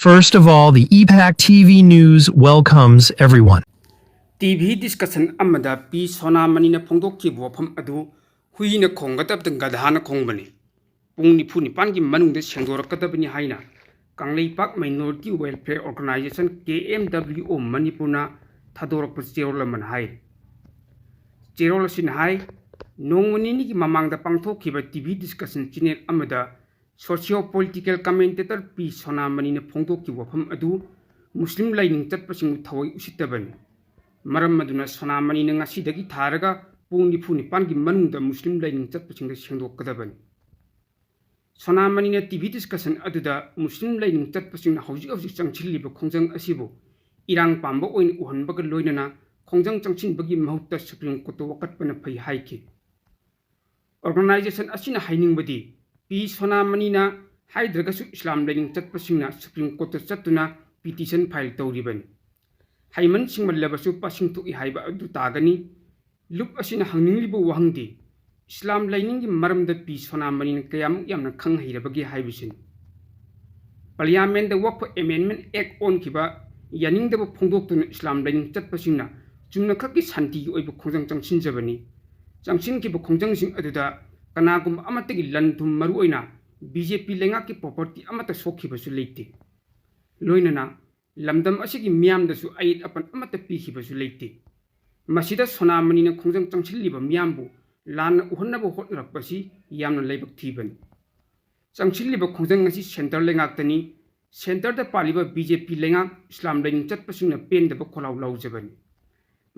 First of all, the EPAC TV News welcomes everyone. TV discussion amada pi sona manina phongdok ki bofam adu huina khongatab tang gadhana khongbani pungni phuni pangi manungde sengdorakadabani haina kanglei pak minority welfare organization KMWO manipurna thadorak cherola man hai cherola sin hai nongmani ni mamangda pangthok kiba TV discussion channel amada socio political commentator pi sona manina phongdok ki bofam adu muslim lining tatpasing thawai usitabani maram maduna sonamani na ngasidagi tharaga pungni phuni pangi manungda muslim lining chatpasing sengdokadabani sonamani na TV discussion aduda muslim lining chatpasing hauji changchiliba khongjang asibu irang pamba oin uhanbaga loinana khongjang changchinbagi mahutta supreme court wakatpana phai haiki organization asina hainingbadi pi sonamani na haidragasu islam lining chatpasing na supreme court chatuna petition file tawribani Haiman singmalabasu pasing tu ihaiba adu tagani lup asina hanginglibu wahangdi Islam lainingi maramda pi sona manin kayam yamna khang hairabagi haibisin Parliament the Work Amendment Act on kiba yaning da phongdok tun Islam laining chatpasingna chumna khaki santi oibu khongjang changsin jabani changsin kiba khongjang sing aduda kanagum amatagi lanthum maru oina BJP lenga ki property amata sokhibasu leite loinana lamdam asigi miyam dasu ait apan amata pihibasu leite masida sonamani na khongjang changchiliba miyambu lan uhannaba hotrakpasi yamna leibak thibani changchiliba khongjang ngasi center lengaktani center da paliba BJP lenga Islam lening chatpasingna pendaba kholaw laujabani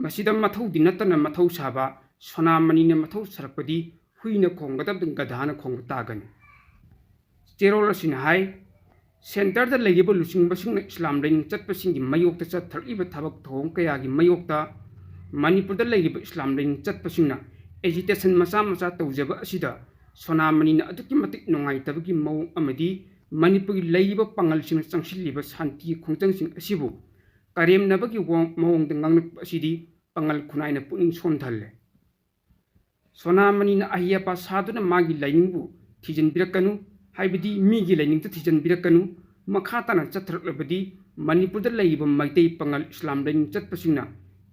masida mathau dinatana mathau saba sonamani na mathau sarakpadi huina khonggadab gadhana khongba tagani cherola sin hai Center da lagiba lusing basing Islam lening chatpasing gi mayokta chathariba thabak thong kaya gi mayokta Manipur da lagiba Islam lening chatpasing na agitation macha tawjaba asida sonamani na aduki matik nongai tabagi mawong amadi Manipur gi lagiba pangal sing changsilliba santi khongtang sing asibu karem nabagi mawong dangang asidi pangal khunai na puning somthalle sonamani na ahiya pa saduna magi lainingbu thijin birakanu haibidi migi laining ta thijan birakanu makhatana chathraklabadi manipur da laiba maitei pangal islam laining chatpasingna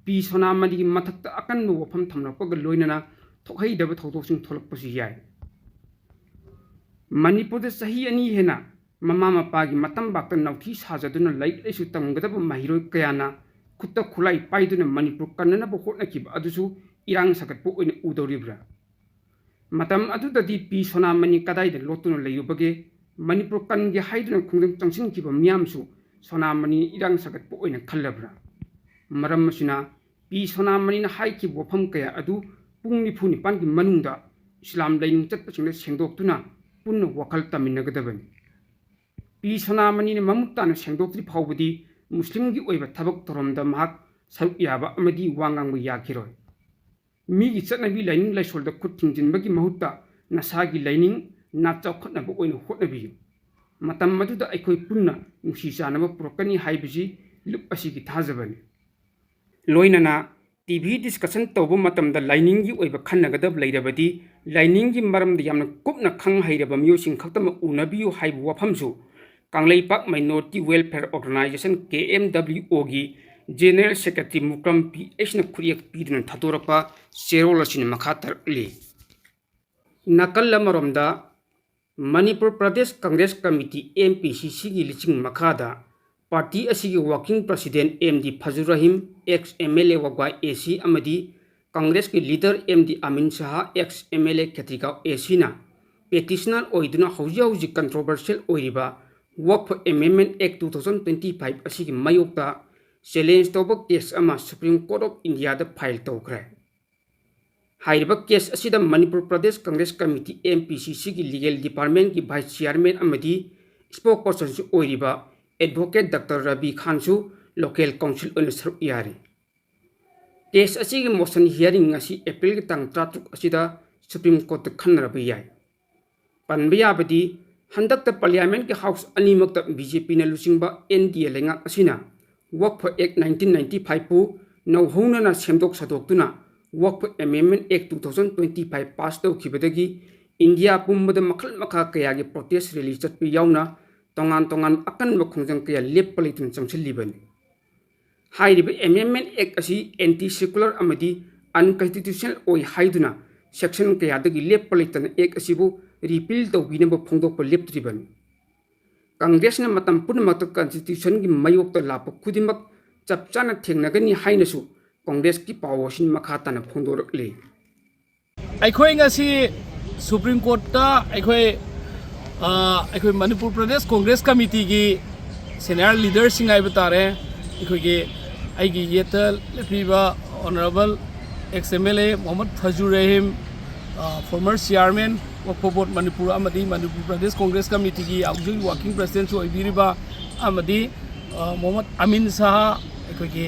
pi sonamani gi mathakta akannu wafam thamlakpaga loinana thokhai daba thodoksing tholakpasu yai manipur da sahi ani hena mama mapa gi matam bakta nauthi sajaduna laisu tamgadaba mahiroi kayana khutta khulai paiduna manipur kanana bo hotnakiba adusu irang sakatpo oina udoribra matam adudadi pi sonamani kadai da lotuna layubage manipur kange haiduna khungdam changsin kiba miyamsu sonamani irang sagat po oina khallabra maram masina pi sonamani na haiki bofam kaya adu pungni phuni pangi manungda Islam laining chatpasingna sengdoktuna punna wakal taminagadabani pi sonamani na mamutana sengdoktri phawbadi muslim gi oiba thabak toromda mahak saruk yaba amadi wangangbu yakiroi Migi chanabi lining laisolda khut thingjinbagi mahutta nasagi lining na chawkhatnaba oina hotnabiyu matam maduda aikhoi punna nungsi chanaba purakani haibisi lup asigi thajabani loinana TV discussion tawba matamda lining gi oiba khannagadab leirabadi lining gi maramda yamna kupna khang hairaba miyosing khaktama unabiyu haibu wafamsu Kangleipak Minority Welfare Organization KMWO gi General Secretary Mukram PH na kuriyak pidun thadorapa cherola sin makhatar li nakalla maromda Manipur Pradesh Congress Committee MPCC gi liching makhada party asigi working president MD Fazur Rahim ex MLA wagwa AC amadi Congress ki leader MD Amin Shah ex MLA Khatrika AC na petitioner oiduna hauji controversial oiriba Work for Amendment Act 2025 asigi mayokta challenge tawba case ama Supreme Court of India da file tawkre hairiba case asida Manipur Pradesh Congress Committee MPCC gi legal department ki vice chairman amadi spokesperson su oiriba advocate Dr. Rabi Khan su local council on saruk yari case asigi motion hearing asi April ki tang 3 asida Supreme Court khanraba yai panbiya badi handakta parliament ki house animakta BJP na lusingba NDA lenga asina Work for Act 1995 pu now hona na semdok sadoktuna Work for Amendment Act 2025 pass tawkhibadagi India pumbada makhal makha kaya gi protest release chatpi yauna तोंगान तोंगान अकनब खोंजंग कया lamp लेतुन चंगसिलिबनी हाइरिब amendment act असी anti secular अमदी unconstitutional ओइ हाइदुना section कयादगी lamp लेतन act असिबु repeal तौबिनब फोंदोकप लेप्त्रिबनी कांग्रेसना मतम पुनमक constitution की मयोक्ता लाप खुदिमक चपचाना थेंगनगनी हाइनसु कांग्रेस की पावोसिन मखाताना फोंदोरकले अखोई ngasi supreme court ता अखोई Manipur Pradesh Congress committee की सीनियर लीडर सिंह आइब तारे अखोई के आइगी येता लेपिबा honourable ex MLA Mohammad Fazur Rahim former chairman of board Manipur अमदी मणिपुर प्रदेश कांग्रेस कमिटी की आउजिंग वर्किंग प्रेसिडेंट ओइबिरिबा अमदी मोहम्मद अमीन शाह अखोई के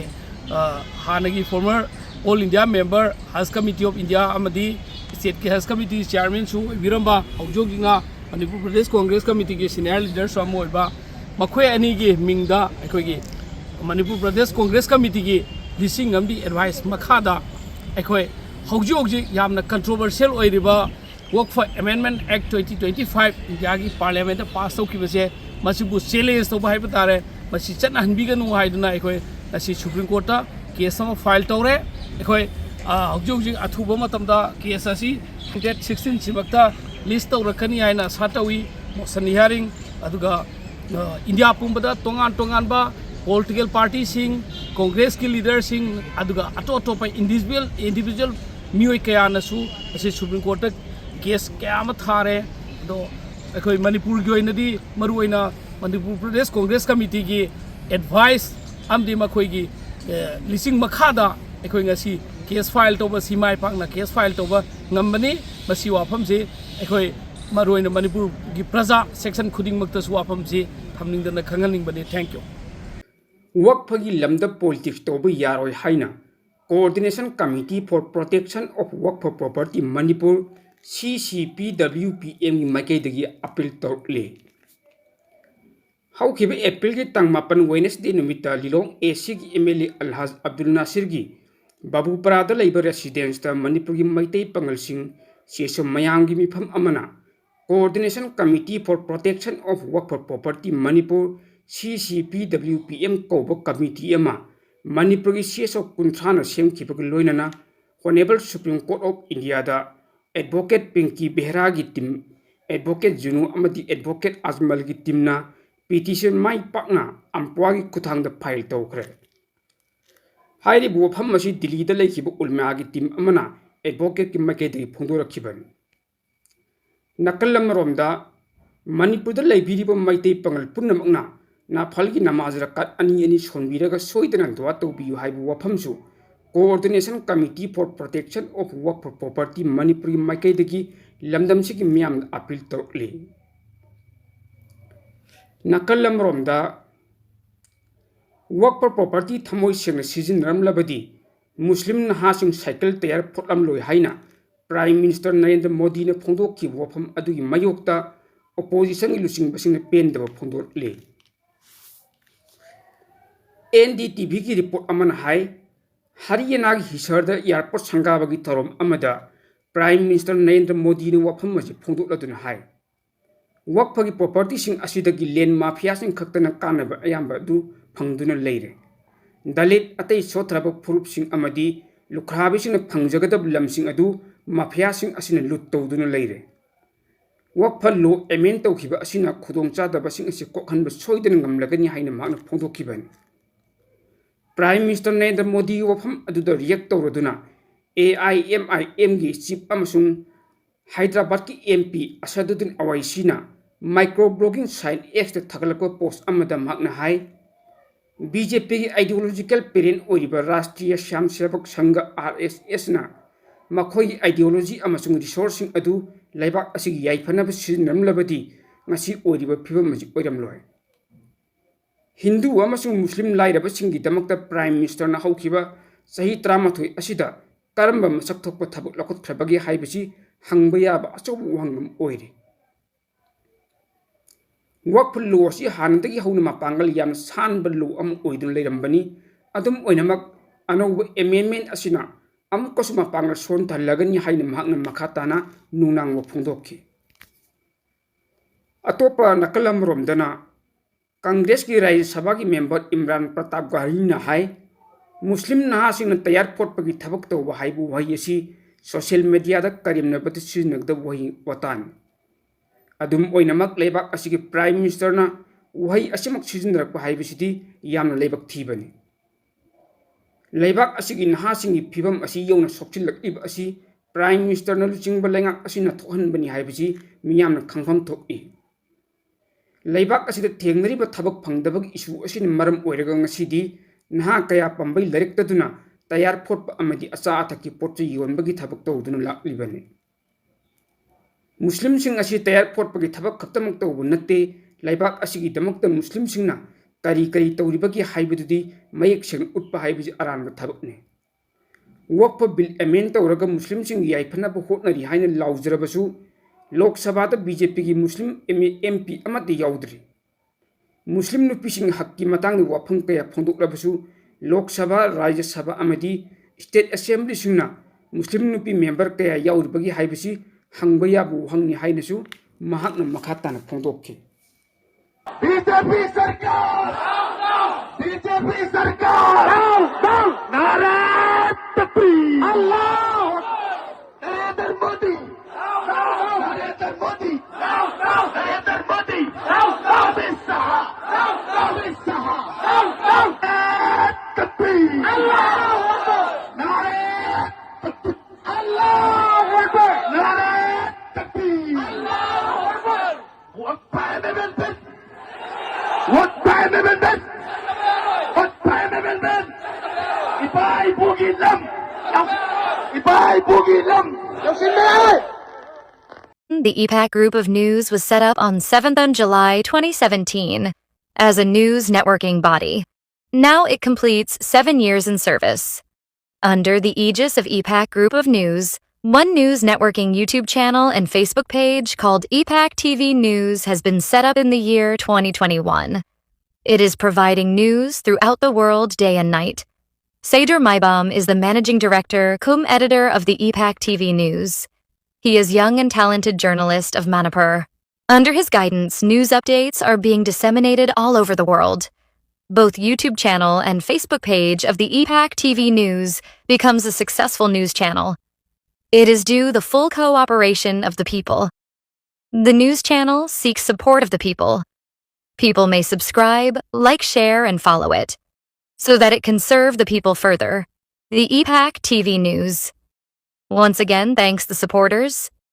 हानगी former all India member Haj committee of India अमदी स्टेट के हज कमिटी चेयरमैन सु ओइबिरंबा आउजोगिंगा मणिपुर प्रदेश कांग्रेस कमिटी के सीनियर लीडर सम ओइबा मखोय अनि की मिंगदा अखोई के मणिपुर प्रदेश कांग्रेस कमिटी की लिसिंग अमदी एडवाइस मखादा अखोई हौजी यामना कंट्रोवर्शियल ओइरिबा वर्क फॉर अमेंडमेंट एक्ट 2025 इंडिया की पार्लियामेंट पास तौखिबसे मसिबु चैलेंज तौबा हाइब तारे मसि चटनाहनबिगनु हाइदुना अखोई असी सुप्रीम कोर्ट केस अमा फाइल तौरे अखोई हौजी अथुब मतमदा केस असी डेट 16 सिमक्ता लिस्ट तौरकनी हाइना सातवी मोशन हियरिंग अदुगा इंडिया पुंबदा तोंगान तोंगानबा पॉलिटिकल पार्टी सिंह कांग्रेस की लीडर सिंह अदुगा अतोप इंडिविजुअल मियोय कयानसु असी सुप्रीम कोर्ट केस क्या थारे दो अखोई मणिपुर की ओइनदी मरुओइना मणिपुर प्रदेश कांग्रेस कमिटी की एडवाइस अमदी मखोई की लिसिंग मखादा अखोई ngasi केस फाइल तौबा सीमाय पाकना केस फाइल तौबा ngambani masi wafam se अखोई मरुओइना मणिपुर की प्रजा सेक्शन खुदिंग मक्तसु वाफम से थमनिंगदना खंगनिंगबने थैंक यू वक्फ की लमद पॉलिटिक्स तौब यारोय हाइना coordination committee for protection of Waqf property Manipur CCPWPM की माइकैदगी अपील तौरले हौखिब एप्रिल की तंग मापन वेडनेसडे नुमिता लिलोंग एसी की एमएलए अलहाज अब्दुल नासिर की बाबूपरादा लेबर रेसिडेंस मणिपुर की मैतै पंगलसिंग सेसो मयाम की मिफम अमना coordination committee for protection of Waqf property Manipur CCPWPM कौब कमिटी अमा मणिपुर की सेसो कुंथ्राना सेमखिबग लोइनना honourable supreme court of India दा एडवोकेट पिंकी बेहरा की टीम एडवोकेट जुनू अमदी एडवोकेट अजमल की टीमना पिटिशन माइ पाकना अम्पवा की खुथांग फाइल तौखरे हाइरि वफम मसी दिल्ली दा लेखिब उलमा की टीम अमना एडवोकेट की माइकैदगी फोंदोरखिबन नकलमरोमदा मणिपुर दा लेबिरिब मैतै पंगल पुनमकना नाफल की नमाज रकात अनि सोनबिरगा सोइदना दुआ तौबियु हाइबु वफमसु coordination committee for protection of Waqf property Manipur की माइकैदगी लमदमसी की मियाम अपील तौरले नकलमरोमदा वक्फ प्रॉपर्टी थमोय सेंग सिजिनरमलबदी मुस्लिम नहासिंग साइकिल तैयार फोटलमलोय हाइना प्राइम मिनिस्टर नरेंद्र मोदी ने फोंदोकी वफम अदुगी मयोक्ता ओपोजिशन की लुसिंग बसिंग पेंदब फोंदोले NDTV की रिपोर्ट अमन हाई हरियाणा की हिसर एयरपोर्ट संगाबगी थौरम अमदा प्राइम मिनिस्टर नरेंद्र मोदी ने वफम असी फोंदोलदुना हाई वक्फ की प्रॉपर्टी सिंह असिदगी लैंड माफिया सिंह खक्तना कानब अयाम्ब अदु फंगदुना लेरे दलित अतै सोथरब फुरुप सिंह अमदी लुखराबी सिंह फंगजगदब लम सिंह अदु माफिया सिंह असिना लुट तौदुना लेरे वक्फ लो एमेंड तौखिबा असिना खुदोंग चादब सिंह असि कोखनब सोइदन ngमलगनी हाइना मागना फोंदोखिबनी प्राइम मिनिस्टर नरेंद्र मोदी की वफम अदुदा रिएक्ट तौरदुना AIMIM की चीफ अमसुंग हैदराबाद की MP असदुद्दीन अवैसीना माइक्रो ब्लॉगिंग साइट X थगलको पोस्ट अमदा मागना हाई BJP की आइडियोलॉजिकल पेरेंट ओइरिबा राष्ट्रीय स्वयं सेवक संघ RSS ना मखोई आइडियोलॉजी अमसुंग रिसोर्सिंग अदु लैबाक असिगी याइफनब सिजनमलबदी ngasi ओइरिबा फिबम मजि ओइरमलोय हिंदू अमसुंग मुस्लिम लाइरबसिंगीदमक्ता प्राइम मिनिस्टर ना हौखिबा सही 13 असिदा करंब मसक थोकप थबक लखोत्खरबगी हाइबसी हंगबा याबा अचौब वहंगम ओइरे वक्फ लो असि हानदगी हौना मापांगल याम सानब लो अम ओइदुन लेरंबनी अदुम ओइनमक अनौब एमेंडमेंट असिना अमुकसु मापांगल सोनथलगनी हाइना महकना मखाताना नुनांग फोंदोखि अतोपा नकलमरोमदना कांग्रेस की राज्य सभा की मेंबर इमरान प्रताप गारी ना हाय मुस्लिम नहासिंग तैयार फोटपगी थबक तौबा हाइबु वही असी सोशल मीडिया दा करीमनबति सिजनगदब वही वतान अदुम ओइनमक लेबाक असिगी प्राइम मिनिस्टर ना वही असिमक सिजनरक हाइबसिदी यामना लेबाक थीबनी लेबाक असिगी नहासिंगी फिबम असी यौना सोक्चिलक असी प्राइम मिनिस्टर ना लुचिंग बलेंगा असिना थोहनबनी हाइबसि मियामना खंगफम थोकई लेबाक असिदा थेंगनरिबा थबक फंगदबग इशू असिन मरम ओइरगा ngasiदी नहा कया पंबई लरिक तदुना तैयार फोट अमदी अचा अथकी पोट योनबगी थबक तौदुना लाक्लिबने मुस्लिम सिंह असी तैयार फोटपगी थबक खतमक तौबु नत्ते लेबाक असिगी दमकत मुस्लिम सिंहना करी करी तौरिबगी हाइबदुदी मयक सिंह उत्पा हाइबजी अरानब थबकने वक्फ बिल एमेंड तौरगा मुस्लिम सिंह याइफनब होटनरी हाइना लाउजरबसु लोक सभा बीजेपी की मुस्लिम एमपी अमदी याउद्री मुस्लिम नुपीसिंग हक्की मतंग वाफम कया फोंदोक्लबसु लोक सभा राज्य सभा अमदी स्टेट असेंबली सिंगना मुस्लिम नुपी मेंबर कया याउरबगी हाइबसी हंगबा याबु हंगनी हाइनसु महाकना मखाताना फोंदोक्खे बीजेपी सरकार बीजेपी सरकार नारे तकबीर अल्लाह नरेंद्र मोदी नरेंद्र मोदी नरेंद्र मोदी अमित शाह तकबीर नारे अल्लाह अकबर नारे तकबीर What time amendment? What time amendment? What time amendment? Ibay Boogie Lam! Ibay Boogie Lam! The EPAC Group of News was set up on 7th of July 2017 as a news networking body. Now it completes 7 years in service. Under the aegis of EPAC Group of News, one news networking YouTube channel and Facebook page called EPAC TV News has been set up in the year 2021. It is providing news throughout the world day and night. Seder Maibam is the managing director cum editor of the EPAC TV News. He is young and talented journalist of Manipur. Under his guidance, news updates are being disseminated all over the world. Both YouTube channel and Facebook page of the EPAC TV News becomes a successful news channel. It is due the full cooperation of the people. The news channel seeks support of the people. People may subscribe, like, share, and follow it, so that it can serve the people further. The EPAC TV News. Once again, thanks the supporters.